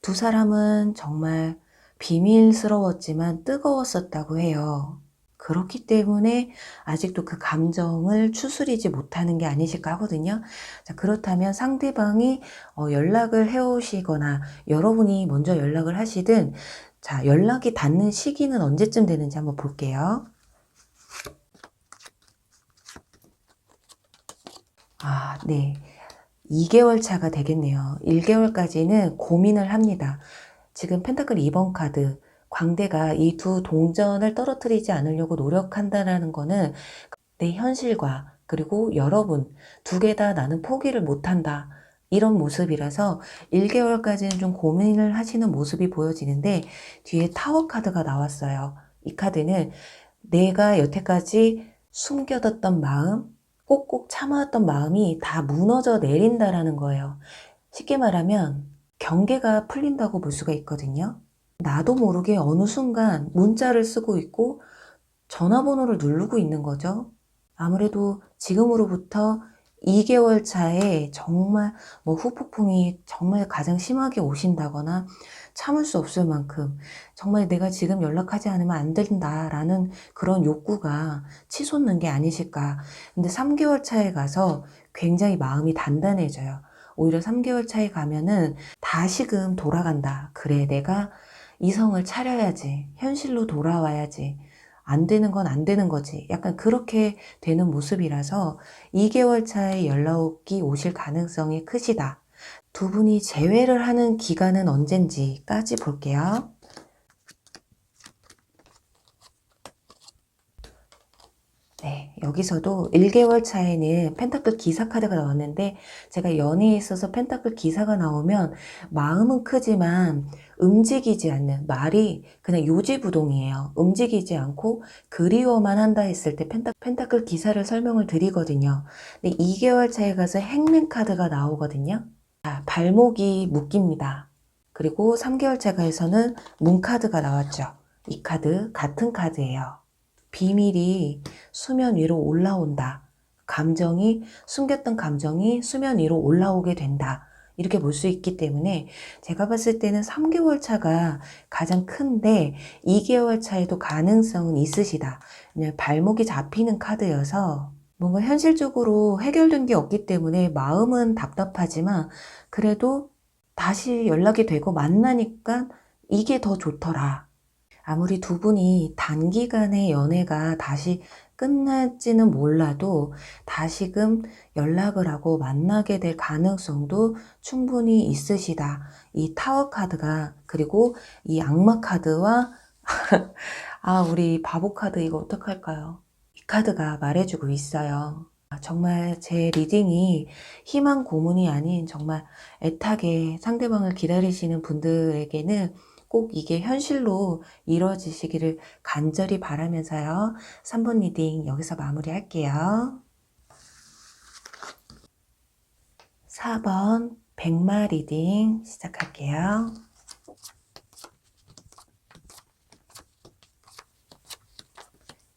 두 사람은 정말 비밀스러웠지만 뜨거웠었다고 해요. 그렇기 때문에 아직도 그 감정을 추스리지 못하는 게 아니실까 하거든요. 자, 그렇다면 상대방이 연락을 해오시거나 여러분이 먼저 연락을 하시든, 자, 연락이 닿는 시기는 언제쯤 되는지 한번 볼게요. 네. 2개월 차가 되겠네요. 1개월까지는 고민을 합니다. 지금 펜타클 2번 카드, 광대가 이 두 동전을 떨어뜨리지 않으려고 노력한다는 거는 내 현실과 그리고 여러분 두 개 다 나는 포기를 못한다. 이런 모습이라서 1개월까지는 좀 고민을 하시는 모습이 보여지는데, 뒤에 타워 카드가 나왔어요. 이 카드는 내가 여태까지 숨겨뒀던 마음, 꼭꼭 참아왔던 마음이 다 무너져 내린다라는 거예요. 쉽게 말하면 경계가 풀린다고 볼 수가 있거든요. 나도 모르게 어느 순간 문자를 쓰고 있고 전화번호를 누르고 있는 거죠. 아무래도 지금으로부터 2개월 차에 정말 후폭풍이 정말 가장 심하게 오신다거나 참을 수 없을 만큼 정말 내가 지금 연락하지 않으면 안 된다라는 그런 욕구가 치솟는 게 아니실까. 근데 3개월 차에 가서 굉장히 마음이 단단해져요. 오히려 3개월 차에 가면은 다시금 돌아간다. 그래, 내가 이성을 차려야지. 현실로 돌아와야지. 안 되는 건 안 되는 거지. 약간 그렇게 되는 모습이라서 2개월 차에 연락이 오실 가능성이 크시다. 두 분이 재회를 하는 기간은 언젠지까지 볼게요. 네, 여기서도 1개월 차에는 펜타클 기사 카드가 나왔는데, 제가 연애에 있어서 펜타클 기사가 나오면 마음은 크지만 움직이지 않는, 말이 그냥 요지부동이에요. 움직이지 않고 그리워만 한다 했을 때 펜타클 기사를 설명을 드리거든요. 근데 2개월 차에 가서 행맨 카드가 나오거든요. 발목이 묶입니다. 그리고 3개월 차 가서는 문 카드가 나왔죠. 이 카드 같은 카드예요. 비밀이 수면 위로 올라온다. 숨겼던 감정이 수면 위로 올라오게 된다. 이렇게 볼 수 있기 때문에 제가 봤을 때는 3개월 차가 가장 큰데 2개월 차에도 가능성은 있으시다. 그냥 발목이 잡히는 카드여서 뭔가 현실적으로 해결된 게 없기 때문에 마음은 답답하지만 그래도 다시 연락이 되고 만나니까 이게 더 좋더라. 아무리 두 분이 단기간의 연애가 다시 끝날지는 몰라도 다시금 연락을 하고 만나게 될 가능성도 충분히 있으시다. 이 타워 카드가, 그리고 이 악마 카드와 우리 바보 카드 이거 어떡할까요? 이 카드가 말해주고 있어요. 정말 제 리딩이 희망 고문이 아닌 정말 애타게 상대방을 기다리시는 분들에게는 꼭 이게 현실로 이루어지시기를 간절히 바라면서요. 3번 리딩 여기서 마무리할게요. 4번 백마 리딩 시작할게요.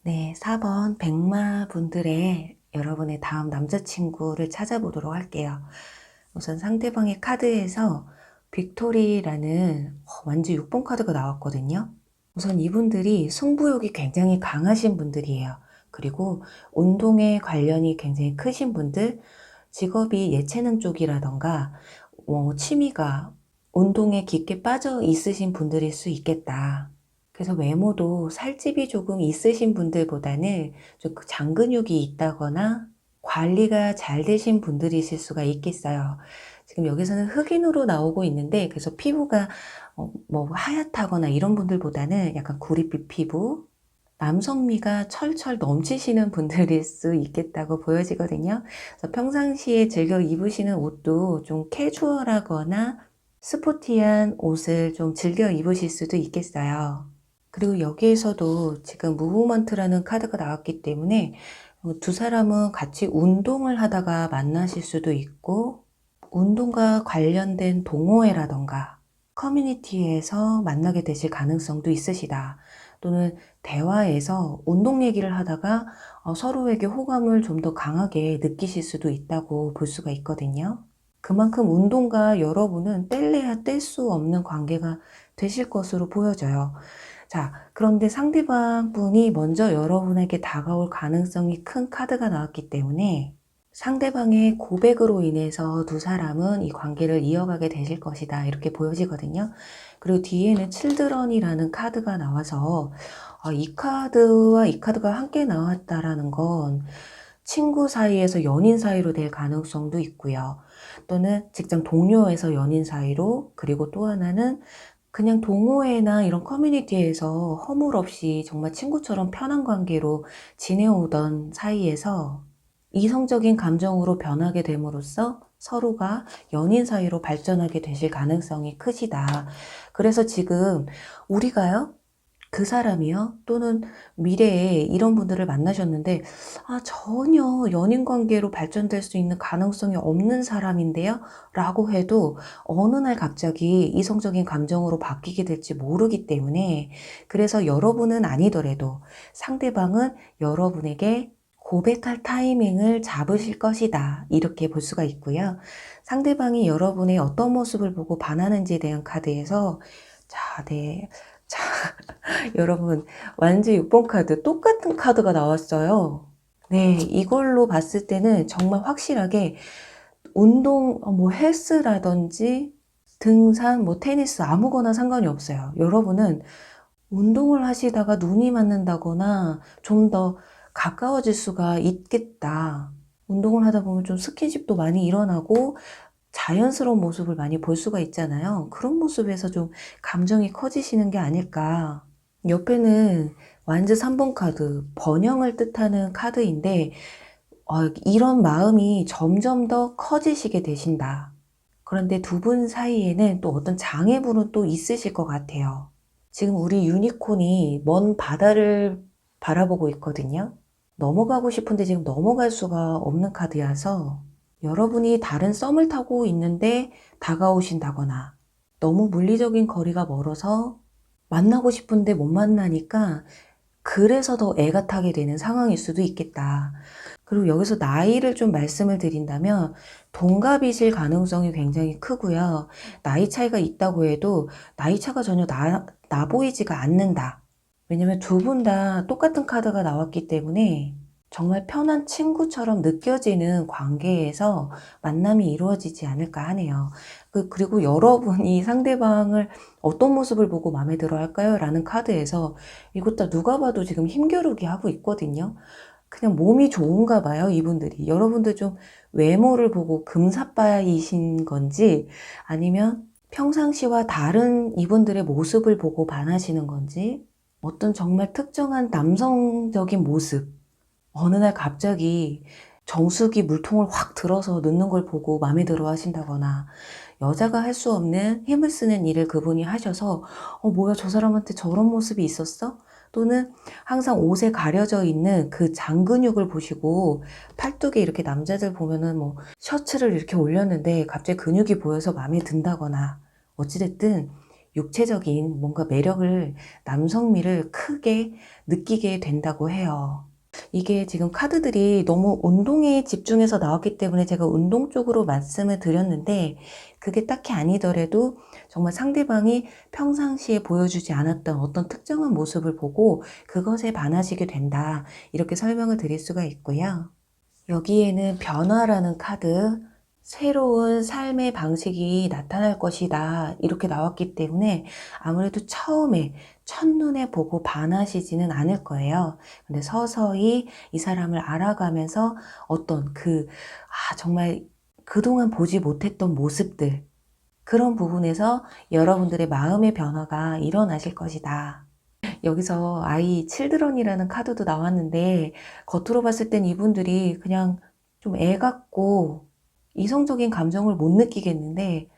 네, 4번 백마 분들의 여러분의 다음 남자친구를 찾아보도록 할게요. 우선 상대방의 카드에서 빅토리라는 완주 6번 카드가 나왔거든요. 우선 이분들이 승부욕이 굉장히 강하신 분들이에요. 그리고 운동에 관련이 굉장히 크신 분들, 직업이 예체능 쪽이라던가 취미가 운동에 깊게 빠져 있으신 분들일 수 있겠다. 그래서 외모도 살집이 조금 있으신 분들보다는 좀 장근육이 있다거나 관리가 잘 되신 분들이실 수가 있겠어요. 지금 여기서는 흑인으로 나오고 있는데, 그래서 피부가 하얗다거나 이런 분들보다는 약간 구릿빛 피부, 남성미가 철철 넘치시는 분들일 수 있겠다고 보여지거든요. 그래서 평상시에 즐겨 입으시는 옷도 좀 캐주얼하거나 스포티한 옷을 좀 즐겨 입으실 수도 있겠어요. 그리고 여기에서도 지금 무브먼트라는 카드가 나왔기 때문에 두 사람은 같이 운동을 하다가 만나실 수도 있고, 운동과 관련된 동호회라던가 커뮤니티에서 만나게 되실 가능성도 있으시다. 또는 대화에서 운동 얘기를 하다가 서로에게 호감을 좀 더 강하게 느끼실 수도 있다고 볼 수가 있거든요. 그만큼 운동과 여러분은 뗄래야 뗄 수 없는 관계가 되실 것으로 보여져요. 자, 그런데 상대방 분이 먼저 여러분에게 다가올 가능성이 큰 카드가 나왔기 때문에 상대방의 고백으로 인해서 두 사람은 이 관계를 이어가게 되실 것이다, 이렇게 보여지거든요. 그리고 뒤에는 칠드런이라는 카드가 나와서 이 카드와 이 카드가 함께 나왔다라는 건 친구 사이에서 연인 사이로 될 가능성도 있고요. 또는 직장 동료에서 연인 사이로, 그리고 또 하나는 그냥 동호회나 이런 커뮤니티에서 허물없이 정말 친구처럼 편한 관계로 지내오던 사이에서 이성적인 감정으로 변하게 됨으로써 서로가 연인 사이로 발전하게 되실 가능성이 크시다. 그래서 지금 우리가요, 그 사람이요, 또는 미래에 이런 분들을 만나셨는데 전혀 연인 관계로 발전될 수 있는 가능성이 없는 사람인데요 라고 해도 어느 날 갑자기 이성적인 감정으로 바뀌게 될지 모르기 때문에, 그래서 여러분은 아니더라도 상대방은 여러분에게 고백할 타이밍을 잡으실 것이다, 이렇게 볼 수가 있고요. 상대방이 여러분의 어떤 모습을 보고 반하는지에 대한 카드에서 자, 여러분, 완주 6번 카드, 똑같은 카드가 나왔어요. 네, 이걸로 봤을 때는 정말 확실하게 운동, 헬스라든지 등산, 테니스 아무거나 상관이 없어요. 여러분은 운동을 하시다가 눈이 맞는다거나 좀 더 가까워질 수가 있겠다. 운동을 하다 보면 좀 스킨십도 많이 일어나고 자연스러운 모습을 많이 볼 수가 있잖아요. 그런 모습에서 좀 감정이 커지시는 게 아닐까. 옆에는 완즈 3번 카드, 번영을 뜻하는 카드인데 이런 마음이 점점 더 커지시게 되신다. 그런데 두 분 사이에는 또 어떤 장애물은 또 있으실 것 같아요. 지금 우리 유니콘이 먼 바다를 바라보고 있거든요. 넘어가고 싶은데 지금 넘어갈 수가 없는 카드여서 여러분이 다른 썸을 타고 있는데 다가오신다거나, 너무 물리적인 거리가 멀어서 만나고 싶은데 못 만나니까 그래서 더 애가 타게 되는 상황일 수도 있겠다. 그리고 여기서 나이를 좀 말씀을 드린다면 동갑이실 가능성이 굉장히 크고요. 나이 차이가 있다고 해도 나이 차가 전혀 나 보이지가 않는다. 왜냐면 두 분 다 똑같은 카드가 나왔기 때문에 정말 편한 친구처럼 느껴지는 관계에서 만남이 이루어지지 않을까 하네요. 그리고 여러분이 상대방을 어떤 모습을 보고 마음에 들어 할까요? 라는 카드에서 이것 다 누가 봐도 지금 힘겨루기 하고 있거든요. 그냥 몸이 좋은가 봐요, 이분들이. 여러분들 좀 외모를 보고 금사빠이신 건지, 아니면 평상시와 다른 이분들의 모습을 보고 반하시는 건지, 어떤 정말 특정한 남성적인 모습, 어느 날 갑자기 정수기 물통을 확 들어서 넣는 걸 보고 마음에 들어 하신다거나, 여자가 할 수 없는 힘을 쓰는 일을 그분이 하셔서 뭐야 저 사람한테 저런 모습이 있었어? 또는 항상 옷에 가려져 있는 그 장근육을 보시고 팔뚝에 이렇게 남자들 보면은 뭐 셔츠를 이렇게 올렸는데 갑자기 근육이 보여서 마음에 든다거나 어찌됐든 육체적인 뭔가 매력을 남성미를 크게 느끼게 된다고 해요. 이게 지금 카드들이 너무 운동에 집중해서 나왔기 때문에 제가 운동 쪽으로 말씀을 드렸는데 그게 딱히 아니더라도 정말 상대방이 평상시에 보여주지 않았던 어떤 특정한 모습을 보고 그것에 반하시게 된다. 이렇게 설명을 드릴 수가 있고요. 여기에는 변화라는 카드, 새로운 삶의 방식이 나타날 것이다. 이렇게 나왔기 때문에 아무래도 처음에 첫눈에 보고 반하시지는 않을 거예요. 근데 서서히 이 사람을 알아가면서 어떤 정말 그동안 보지 못했던 모습들, 그런 부분에서 여러분들의 마음의 변화가 일어나실 것이다. 여기서 아이 칠드런이라는 카드도 나왔는데 겉으로 봤을 땐 이분들이 그냥 좀 애 같고 이성적인 감정을 못 느끼겠는데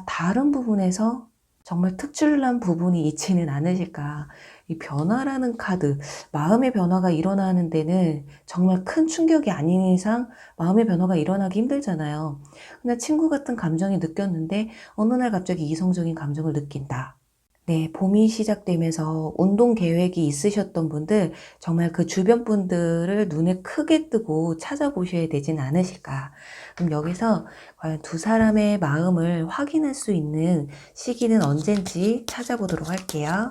다른 부분에서 정말 특출난 부분이 있지는 않으실까. 이 변화라는 카드, 마음의 변화가 일어나는 데는 정말 큰 충격이 아닌 이상 마음의 변화가 일어나기 힘들잖아요. 그냥 친구 같은 감정이 느꼈는데 어느 날 갑자기 이성적인 감정을 느낀다. 네, 봄이 시작되면서 운동 계획이 있으셨던 분들 정말 그 주변 분들을 눈에 크게 뜨고 찾아보셔야 되진 않으실까. 그럼 여기서 과연 두 사람의 마음을 확인할 수 있는 시기는 언젠지 찾아보도록 할게요.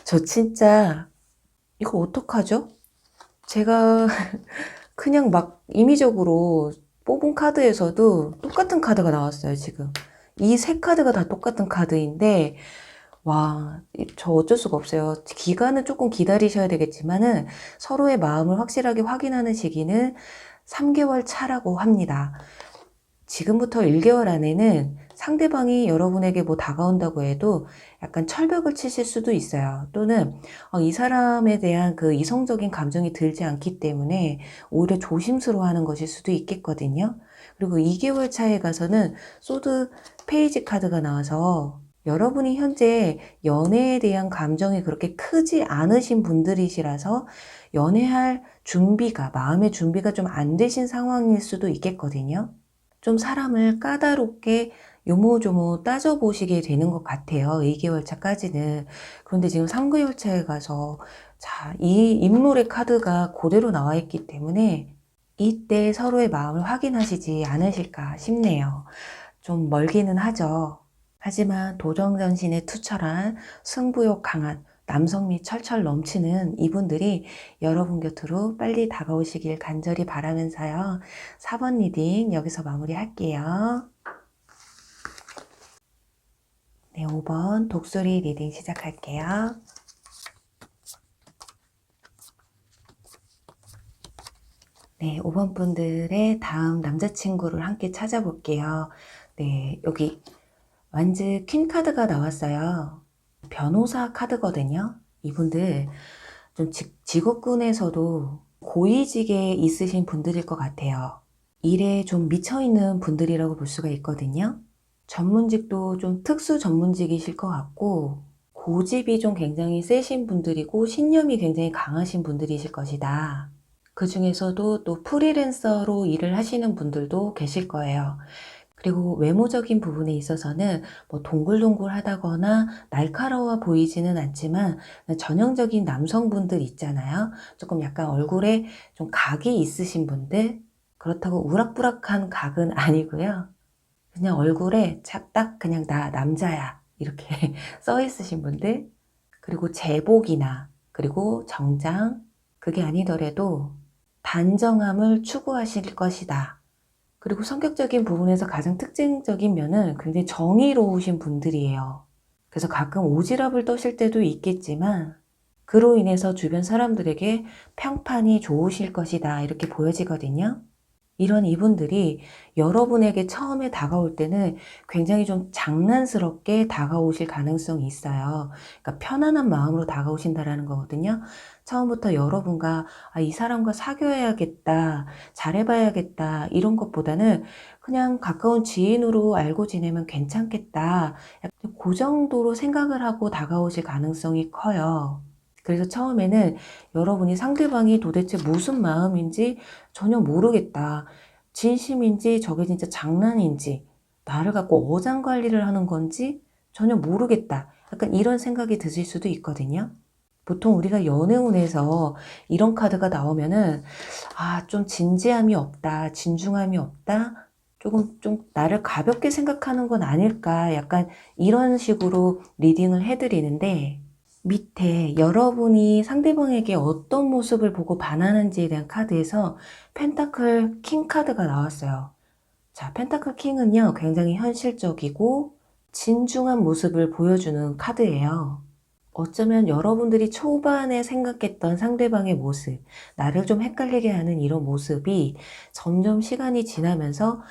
저 진짜 이거 어떡하죠? 제가 그냥 막 임의적으로 뽑은 카드에서도 똑같은 카드가 나왔어요, 지금. 이 세 카드가 다 똑같은 카드인데, 저 어쩔 수가 없어요. 기간은 조금 기다리셔야 되겠지만은 서로의 마음을 확실하게 확인하는 시기는 3개월 차라고 합니다. 지금부터 1개월 안에는 상대방이 여러분에게 뭐 다가온다고 해도 약간 철벽을 치실 수도 있어요. 또는 이 사람에 대한 그 이성적인 감정이 들지 않기 때문에 오히려 조심스러워하는 것일 수도 있겠거든요. 그리고 2개월 차에 가서는 소드 페이지 카드가 나와서 여러분이 현재 연애에 대한 감정이 그렇게 크지 않으신 분들이시라서 연애할 마음의 준비가 좀 안 되신 상황일 수도 있겠거든요. 좀 사람을 까다롭게 요모조모 따져보시게 되는 것 같아요. 2개월 차까지는. 그런데 지금 3개월 차에 가서 이 인물의 카드가 그대로 나와 있기 때문에 이때 서로의 마음을 확인하시지 않으실까 싶네요. 좀 멀기는 하죠. 하지만 도정전신에 투철한 승부욕 강한 남성미 철철 넘치는 이분들이 여러분 곁으로 빨리 다가오시길 간절히 바라면서요. 4번 리딩 여기서 마무리할게요. 네, 5번 독수리 리딩 시작할게요. 네, 5번 분들의 다음 남자친구를 함께 찾아볼게요. 네, 여기 완즈 퀸 카드가 나왔어요. 변호사 카드거든요. 이분들 좀 직업군에서도 고위직에 있으신 분들일 것 같아요. 일에 좀 미쳐있는 분들이라고 볼 수가 있거든요. 전문직도 좀 특수 전문직이실 것 같고 고집이 좀 굉장히 세신 분들이고 신념이 굉장히 강하신 분들이실 것이다. 그 중에서도 또 프리랜서로 일을 하시는 분들도 계실 거예요. 그리고 외모적인 부분에 있어서는 뭐 동글동글하다거나 날카로워 보이지는 않지만 전형적인 남성분들 있잖아요. 조금 약간 얼굴에 좀 각이 있으신 분들. 그렇다고 우락부락한 각은 아니고요. 그냥 얼굴에 딱 그냥 나 남자야 이렇게 써 있으신 분들. 그리고 제복이나 그리고 정장, 그게 아니더라도 단정함을 추구하실 것이다. 그리고 성격적인 부분에서 가장 특징적인 면은 굉장히 정의로우신 분들이에요. 그래서 가끔 오지랖을 떠실 때도 있겠지만 그로 인해서 주변 사람들에게 평판이 좋으실 것이다 이렇게 보여지거든요. 이런 이분들이 여러분에게 처음에 다가올 때는 굉장히 좀 장난스럽게 다가오실 가능성이 있어요. 그러니까 편안한 마음으로 다가오신다라는 거거든요. 처음부터 여러분과 이 사람과 사귀어야겠다, 잘해봐야겠다 이런 것보다는 그냥 가까운 지인으로 알고 지내면 괜찮겠다. 약간 그 정도로 생각을 하고 다가오실 가능성이 커요. 그래서 처음에는 여러분이 상대방이 도대체 무슨 마음인지 전혀 모르겠다. 진심인지 저게 진짜 장난인지 나를 갖고 어장관리를 하는 건지 전혀 모르겠다. 약간 이런 생각이 드실 수도 있거든요. 보통 우리가 연애운에서 이런 카드가 나오면은 좀 진지함이 없다, 진중함이 없다, 조금 좀 나를 가볍게 생각하는 건 아닐까, 약간 이런 식으로 리딩을 해드리는데, 밑에 여러분이 상대방에게 어떤 모습을 보고 반하는지에 대한 카드에서 펜타클 킹 카드가 나왔어요. 자, 펜타클 킹은요, 굉장히 현실적이고 진중한 모습을 보여주는 카드예요. 어쩌면 여러분들이 초반에 생각했던 상대방의 모습, 나를 좀 헷갈리게 하는 이런 모습이 점점 시간이 지나면서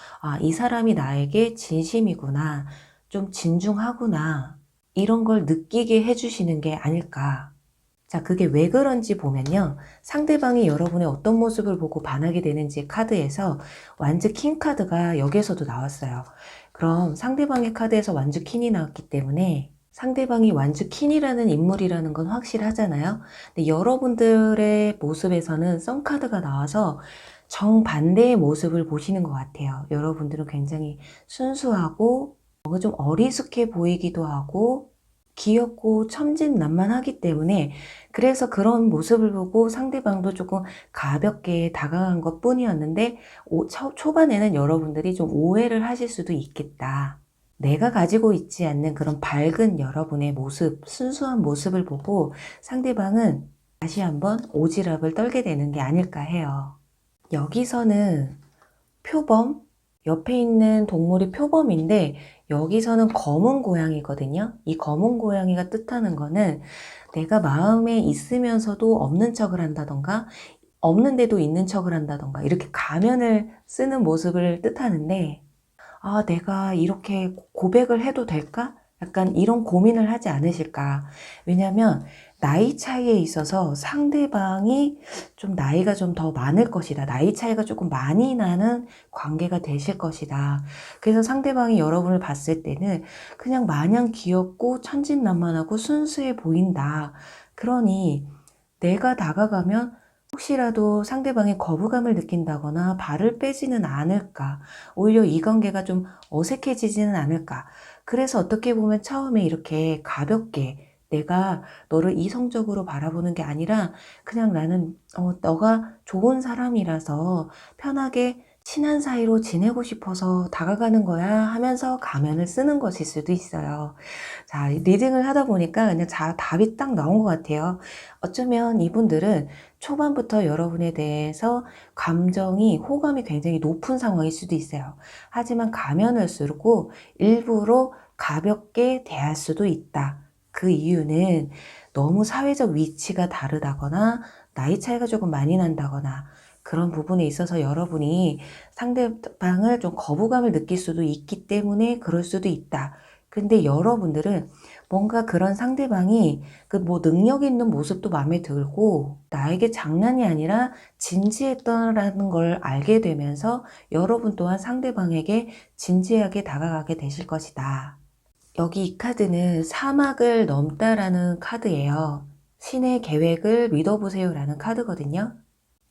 이 사람이 나에게 진심이구나, 좀 진중하구나, 이런 걸 느끼게 해주시는 게 아닐까. 자, 그게 왜 그런지 보면요. 상대방이 여러분의 어떤 모습을 보고 반하게 되는지 카드에서 완즈 킹 카드가 여기에서도 나왔어요. 그럼 상대방의 카드에서 완즈 퀸이 나왔기 때문에 상대방이 완즈 퀸이라는 인물이라는 건 확실하잖아요. 근데 여러분들의 모습에서는 썬 카드가 나와서 정반대의 모습을 보시는 것 같아요. 여러분들은 굉장히 순수하고 뭔가 좀 어리숙해 보이기도 하고 귀엽고 천진난만하기 때문에 그래서 그런 모습을 보고 상대방도 조금 가볍게 다가간 것 뿐이었는데 초반에는 여러분들이 좀 오해를 하실 수도 있겠다. 내가 가지고 있지 않는 그런 밝은 여러분의 모습, 순수한 모습을 보고 상대방은 다시 한번 오지랖을 떨게 되는 게 아닐까 해요. 여기서는 표범, 옆에 있는 동물이 표범인데 여기서는 검은 고양이거든요. 이 검은 고양이가 뜻하는 거는 내가 마음에 있으면서도 없는 척을 한다던가 없는데도 있는 척을 한다던가 이렇게 가면을 쓰는 모습을 뜻하는데 내가 이렇게 고백을 해도 될까? 약간 이런 고민을 하지 않으실까? 왜냐면 나이 차이에 있어서 상대방이 좀 나이가 좀 더 많을 것이다. 나이 차이가 조금 많이 나는 관계가 되실 것이다. 그래서 상대방이 여러분을 봤을 때는 그냥 마냥 귀엽고 천진난만하고 순수해 보인다. 그러니 내가 다가가면 혹시라도 상대방이 거부감을 느낀다거나 발을 빼지는 않을까, 오히려 이 관계가 좀 어색해지지는 않을까. 그래서 어떻게 보면 처음에 이렇게 가볍게 내가 너를 이성적으로 바라보는 게 아니라 그냥 나는 너가 좋은 사람이라서 편하게 친한 사이로 지내고 싶어서 다가가는 거야 하면서 가면을 쓰는 것일 수도 있어요. 자, 리딩을 하다 보니까 그냥 답이 딱 나온 것 같아요. 어쩌면 이분들은 초반부터 여러분에 대해서 감정이, 호감이 굉장히 높은 상황일 수도 있어요. 하지만 가면을 쓰고 일부러 가볍게 대할 수도 있다. 그 이유는 너무 사회적 위치가 다르다거나 나이 차이가 조금 많이 난다거나 그런 부분에 있어서 여러분이 상대방을 좀 거부감을 느낄 수도 있기 때문에 그럴 수도 있다. 근데 여러분들은 뭔가 그런 상대방이 능력 있는 모습도 마음에 들고 나에게 장난이 아니라 진지했더라는 걸 알게 되면서 여러분 또한 상대방에게 진지하게 다가가게 되실 것이다. 여기 이 카드는 사막을 넘다라는 카드예요. 신의 계획을 믿어보세요 라는 카드거든요.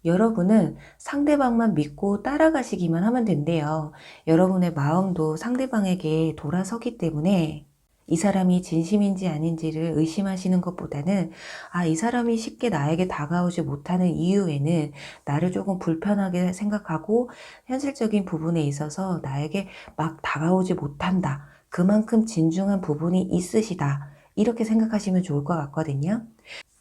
여러분은 상대방만 믿고 따라가시기만 하면 된대요. 여러분의 마음도 상대방에게 돌아서기 때문에 이 사람이 진심인지 아닌지를 의심하시는 것보다는 이 사람이 쉽게 나에게 다가오지 못하는 이유에는 나를 조금 불편하게 생각하고 현실적인 부분에 있어서 나에게 막 다가오지 못한다. 그만큼 진중한 부분이 있으시다. 이렇게 생각하시면 좋을 것 같거든요.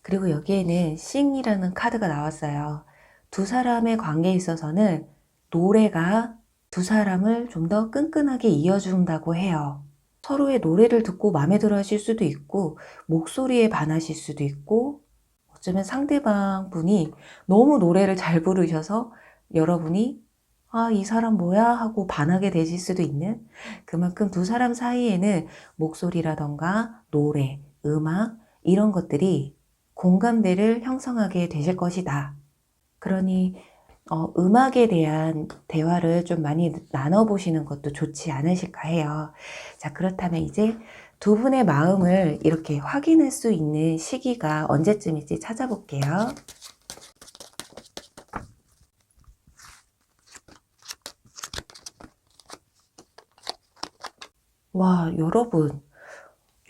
그리고 여기에는 싱이라는 카드가 나왔어요. 두 사람의 관계에 있어서는 노래가 두 사람을 좀 더 끈끈하게 이어준다고 해요. 서로의 노래를 듣고 마음에 들어 하실 수도 있고 목소리에 반하실 수도 있고 어쩌면 상대방 분이 너무 노래를 잘 부르셔서 여러분이 아, 이 사람 뭐야? 하고 반하게 되실 수도 있는, 그만큼 두 사람 사이에는 목소리라던가 노래, 음악, 이런 것들이 공감대를 형성하게 되실 것이다. 그러니 음악에 대한 대화를 좀 많이 나눠보시는 것도 좋지 않으실까 해요. 자, 그렇다면 이제 두 분의 마음을 이렇게 확인할 수 있는 시기가 언제쯤일지 찾아볼게요. 와,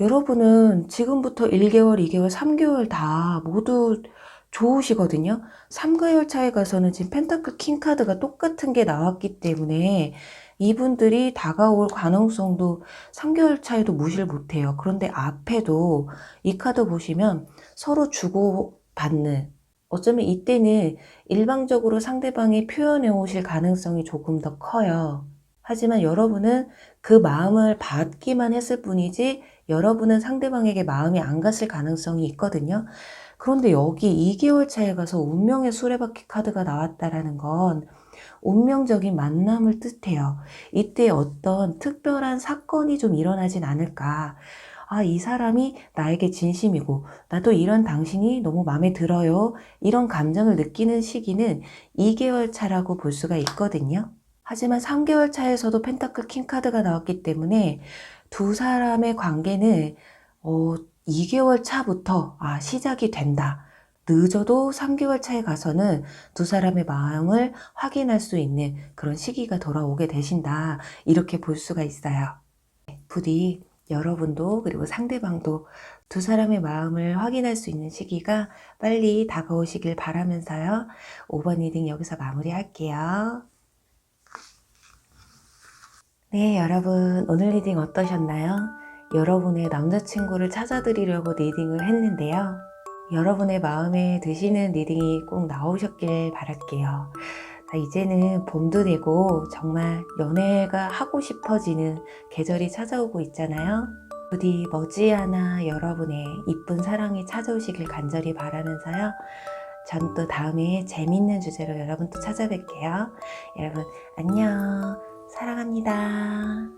여러분은 지금부터 1개월, 2개월, 3개월 다 모두 좋으시거든요. 3개월 차에 가서는 지금 펜타클 킹 카드가 똑같은 게 나왔기 때문에 이분들이 다가올 가능성도 3개월 차에도 무시를 못해요. 그런데 앞에도 이 카드 보시면 서로 주고받는, 어쩌면 이때는 일방적으로 상대방이 표현해 오실 가능성이 조금 더 커요. 하지만 여러분은 그 마음을 받기만 했을 뿐이지 여러분은 상대방에게 마음이 안 갔을 가능성이 있거든요. 그런데 여기 2개월 차에 가서 운명의 수레바퀴 카드가 나왔다라는 건 운명적인 만남을 뜻해요. 이때 어떤 특별한 사건이 좀 일어나진 않을까. 아, 이 사람이 나에게 진심이고 나도 이런 당신이 너무 마음에 들어요. 이런 감정을 느끼는 시기는 2개월 차라고 볼 수가 있거든요. 하지만 3개월 차에서도 펜타클 킹 카드가 나왔기 때문에 두 사람의 관계는 2개월 차부터 시작이 된다. 늦어도 3개월 차에 가서는 두 사람의 마음을 확인할 수 있는 그런 시기가 돌아오게 되신다. 이렇게 볼 수가 있어요. 부디 여러분도 그리고 상대방도 두 사람의 마음을 확인할 수 있는 시기가 빨리 다가오시길 바라면서요. 5번 리딩 여기서 마무리할게요. 네, 여러분 오늘 리딩 어떠셨나요? 여러분의 남자친구를 찾아드리려고 리딩을 했는데요. 여러분의 마음에 드시는 리딩이 꼭 나오셨길 바랄게요. 이제는 봄도 되고 정말 연애가 하고 싶어지는 계절이 찾아오고 있잖아요. 부디 머지않아 여러분의 이쁜 사랑이 찾아오시길 간절히 바라면서요. 전 또 다음에 재밌는 주제로 여러분 또 찾아뵐게요. 여러분 안녕. 사랑합니다.